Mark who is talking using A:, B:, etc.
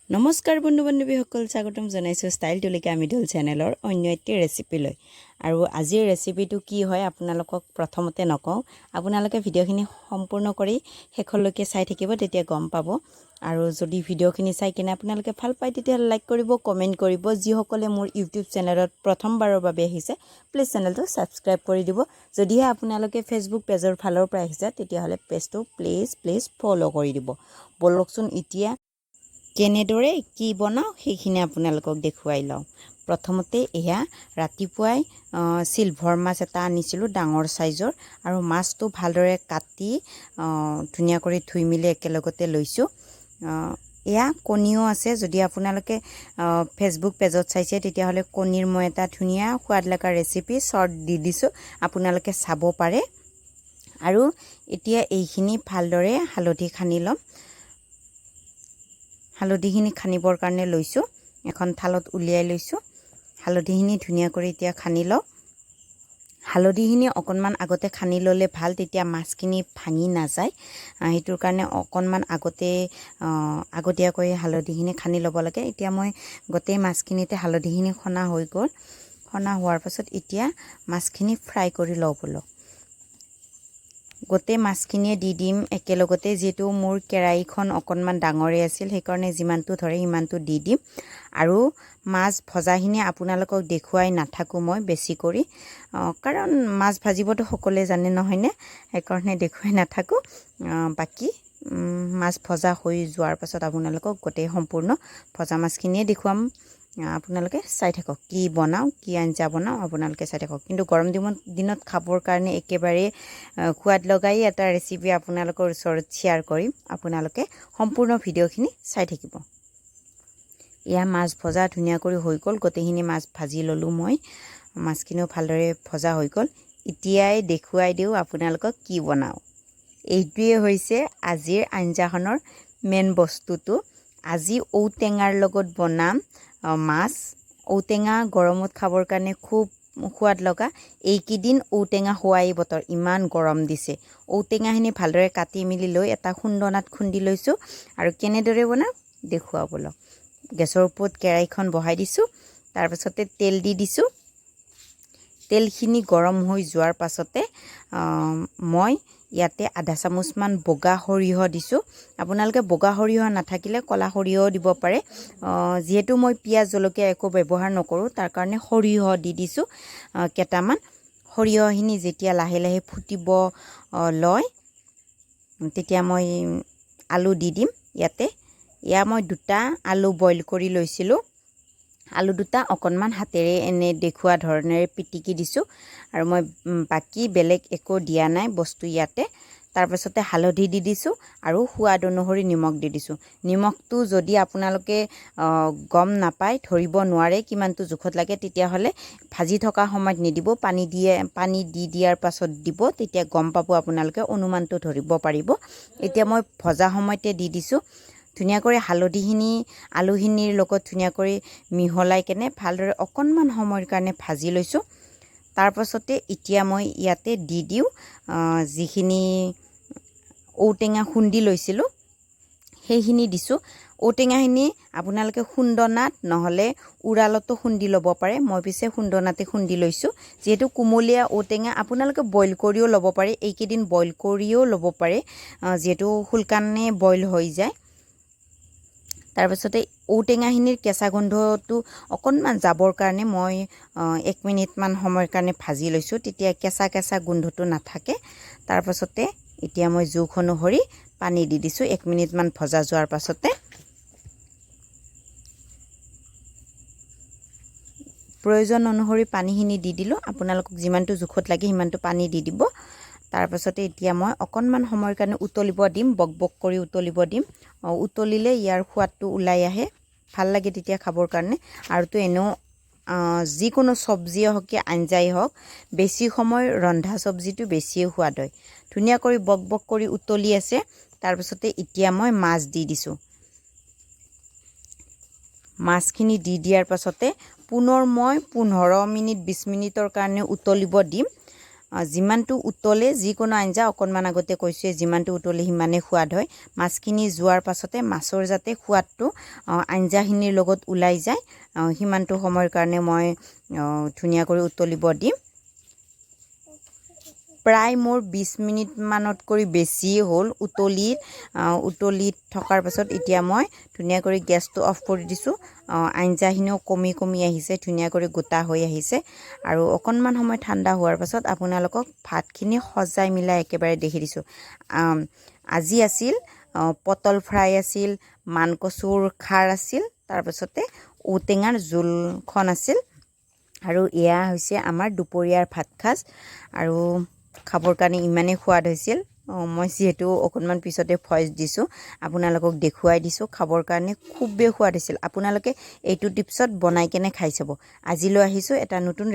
A: নমস্কাৰ বন্ধু বান্ধৱীসকল, স্বাগতম জনাইছোঁ ষ্টাইল টুলিকা মিডল চেনেলৰ অন্য এটি ৰেচিপি লৈ। আৰু আজিৰ ৰেচিপিটো কি হয় আপোনালোকক প্ৰথমতে নকওঁ, আপোনালোকে ভিডিঅ'খিনি সম্পূৰ্ণ কৰি শেষলৈকে চাই থাকিব, তেতিয়া গম পাব। আৰু যদি ভিডিঅ'খিনি চাই কিনে আপোনালোকে ভাল পায় তেতিয়াহ'লে লাইক কৰিব, কমেণ্ট কৰিব। যিসকলে মোৰ ইউটিউব চেনেলত প্ৰথমবাৰৰ বাবে আহিছে প্লিজ চেনেলটো ছাবস্ক্ৰাইব কৰি দিব। যদিহে আপোনালোকে ফেচবুক পেজৰ ফালৰ পৰা আহিছে তেতিয়াহ'লে পেজটো প্লিজ ফ'ল' কৰি দিব। বলকচোন এতিয়া কেনেদৰে কি বনাওঁ সেইখিনি আপোনালোকক দেখুৱাই লওঁ। প্ৰথমতে এয়া ৰাতিপুৱাই চিলভাৰ মাছ এটা আনিছিলোঁ ডাঙৰ চাইজৰ, আৰু মাছটো ভালদৰে কাটি ধুনীয়া কৰি ধুই মেলি একেলগতে লৈছোঁ। এয়া কণীও আছে, যদি আপোনালোকে ফেচবুক পেজত চাইছে তেতিয়াহ'লে কণীৰ মই এটা ধুনীয়া সোৱাদ লগা ৰেচিপি শ্বৰ্ট দি দিছোঁ, আপোনালোকে চাব পাৰে। আৰু এতিয়া এইখিনি ভালদৰে হালধি সানি ল'ম। হালধিখিনি খানিবৰ কাৰণে লৈছোঁ, এখন থালত উলিয়াই লৈছোঁ। হালধিখিনি ধুনীয়া কৰি এতিয়া খানি লওঁ। হালধিখিনি অকণমান আগতে খানি ল'লে ভাল, তেতিয়া মাছখিনি ভাঙি নাযায়। সেইটোৰ কাৰণে অকণমান আগতীয়াকৈ হালধিখিনি খানি ল'ব লাগে। এতিয়া মই গোটেই মাছখিনিতে হালধিখিনি সনা হৈ গ'ল। সনা হোৱাৰ পাছত এতিয়া মাছখিনি ফ্ৰাই কৰি লওঁ বলক। গোটেই মাছখিনিয়ে দি দিম একেলগতে, যিহেতু মোৰ কেৰাহীখন অকণমান ডাঙৰেই আছিল, সেইকাৰণে যিমানটো ধৰে সিমানটো দি দিম। আৰু মাছ ভজাখিনি আপোনালোকক দেখুৱাই নাথাকোঁ মই বেছি কৰি, কাৰণ মাছ ভাজিবতো সকলোৱে জানে নহয়নে, সেইকাৰণে দেখুৱাই নাথাকোঁ। বাকী মাছ ভজা হৈ যোৱাৰ পাছত আপোনালোকক গোটেই সম্পূৰ্ণ ভজা মাছখিনিয়ে দেখুৱাম। আপোনালোকে চাই থাকক কি বনাওঁ, কি আঞ্জা বনাওঁ, আপোনালোকে চাই থাকক। কিন্তু গৰম দিনত খাবৰ কাৰণে একেবাৰে সোৱাদ লগাই এটা ৰেচিপি আপোনালোকৰ ওচৰত শ্বেয়াৰ কৰিম, আপোনালোকে সম্পূৰ্ণ ভিডিঅ'খিনি চাই থাকিব। এয়া মাছ ভজা ধুনীয়া কৰি হৈ গ'ল, গোটেইখিনি মাছ ভাজি ল'লোঁ মই। মাছখিনিও ভালদৰে ভজা হৈ গ'ল। এতিয়াই দেখুৱাই দিওঁ আপোনালোকক কি বনাওঁ। এইটোৱে হৈছে আজিৰ আঞ্জাখনৰ মেইন বস্তুটো। আজি ঔটেঙাৰ লগত বনাম মাছ। ঔটেঙা গৰমত খাবৰ কাৰণে খুব সোৱাদ লগা। এইকেইদিন ঔটেঙা খোৱাই বতৰ, ইমান গৰম দিছে। ঔটেঙাখিনি ভালদৰে কাটি মেলি লৈ এটা খুন্দনাত খুন্দি লৈছোঁ। আৰু কেনেদৰে বনাম দেখুৱাওঁ বলক। গেছৰ ওপৰত কেৰাহীখন বহাই দিছোঁ, তাৰপাছতে তেল দি দিছোঁ। তেলখিনি গৰম হৈ যোৱাৰ পাছতে মই ইয়াতে আধা চামুচমান বগা সৰিয়হ দিছোঁ। আপোনালোকে বগা সৰিয়হ নাথাকিলে ক'লা সৰিয়হও দিব পাৰে। যিহেতু মই পিঁয়াজ জলকীয়া একো ব্যৱহাৰ নকৰোঁ, তাৰ কাৰণে সৰিয়হ দি দিছোঁ কেইটামান। সৰিয়হখিনি যেতিয়া লাহে লাহে ফুটিব লয় তেতিয়া মই আলু দি দিম ইয়াতে। এয়া মই 2টা আলু বইল কৰি লৈছিলোঁ। আলু 2টা অকণমান হাতেৰে এনে দেখুওৱা ধৰণেৰে পিটিকি দিছোঁ, আৰু মই বাকী বেলেগ একো দিয়া নাই বস্তু ইয়াতে। তাৰপাছতে হালধি দি দিছোঁ আৰু সোৱাদ অনুসৰি নিমখ দি দিছোঁ। নিমখটো যদি আপোনালোকে গম নাপায়, ধৰিব নোৱাৰে কিমানটো জোখত লাগে, তেতিয়াহ'লে ভাজি থকা সময়ত নিদিব, পানী দি দিয়াৰ পাছত দিব, তেতিয়া গম পাব আপোনালোকে, অনুমানটো ধৰিব পাৰিব। এতিয়া মই ভজা সময়তে দি দিছোঁ। ধুনীয়াকৈ হালধিখিনি আলুখিনিৰ লগত ধুনীয়াকৈ মিহলাই কেনে ভালদৰে অকণমান সময়ৰ কাৰণে ভাজি লৈছোঁ। তাৰপাছতে এতিয়া মই ইয়াতে দি দিওঁ যিখিনি ঔটেঙা খুন্দি লৈছিলোঁ সেইখিনি দিছোঁ। ঔটেঙাখিনি আপোনালোকে খুন্দনাত নহ'লে উৰালতো খুন্দি ল'ব পাৰে, মই পিছে খুন্দনাতে খুন্দি লৈছোঁ। যিহেতু কুমলীয়া ঔটেঙা, আপোনালোকে বইল কৰিও ল'ব পাৰে, এইকেইদিন বইল কৰিও ল'ব পাৰে, যিহেতু সোনকালে বইল হৈ যায়। তাৰপাছতে ঔটেঙাখিনিৰ কেঁচা গোন্ধটো অকণমান যাবৰ কাৰণে মই 1 মিনিটমান সময়ৰ কাৰণে ভাজি লৈছোঁ, তেতিয়া কেঁচা গোন্ধটো নাথাকে। তাৰপাছতে এতিয়া মই জোখ অনুসৰি পানী দি দিছোঁ 1 মিনিটমান ভজা যোৱাৰ পাছতে। প্ৰয়োজন অনুসৰি পানীখিনি দি দিলোঁ। আপোনালোকক যিমানটো জোখত লাগে সিমানটো পানী দি দিব। তাৰপাছতে এতিয়া মই অকণমান সময়ৰ কাৰণে উতলিব দিম, বক কৰি উতলিব দিম। উতলিলে ইয়াৰ সোৱাদটো ওলাই আহে, ভাল লাগে তেতিয়া খাবৰ কাৰণে। আৰুতো এনেও যিকোনো চব্জিয়ে হওক কি আঞ্জাই হওক, বেছি সময় ৰন্ধা চব্জিটো বেছিয়ে সোৱাদ হয়। ধুনীয়াকৈ বক কৰি উতলি আছে। তাৰপিছতে এতিয়া মই মাছ দি দিছোঁ। মাছখিনি দি দিয়াৰ পাছতে পুনৰ মই 15 মিনিট 20 মিনিটৰ কাৰণে উতলিব দিম। যিমানটো উতলে যিকোনো আঞ্জা অকণমান আগতে কৈছোঁৱে যিমানটো উতলে সিমানেই সোৱাদ হয় মাছখিনি যোৱাৰ পাছতে মাছৰ যাতে সোৱাদটো আঞ্জাখিনিৰ লগত ওলাই যায় সিমানটো সময়ৰ কাৰণে মই ধুনীয়াকৈ উতলিব দিম প্ৰায় মোৰ 20 মিনিটমানতকৈ বেছি হ'ল উতলি থকাৰ পাছত এতিয়া মই ধুনীয়াকৈ গেছটো অফ কৰি দিছোঁ আঞ্জাখিনিও কমি আহিছে ধুনীয়াকৈ গোটা হৈ আহিছে আৰু অকণমান সময় ঠাণ্ডা হোৱাৰ পাছত আপোনালোকক ভাতখিনি সজাই মিলাই একেবাৰে দেখি দিছোঁ আজি আছিল পটল ফ্ৰাই আছিল মানকচুৰ খাৰ আছিল তাৰপাছতে ঔটেঙাৰ জোলখন আছিল আৰু এয়া হৈছে আমাৰ দুপৰীয়াৰ ভাত সাজ আৰু খাবৰ কাৰণে ইমানেই সোৱাদ হৈছিল মই যিহেতু অকণমান পিছতে ভইচ দিছোঁ আপোনালোকক দেখুৱাই দিছোঁ খাবৰ কাৰণে খুবেই সোৱাদ হৈছিল আপোনালোকে এইটো টিপছত বনাই কেনে খাই চাব আজিলৈ আহিছোঁ এটা নতুন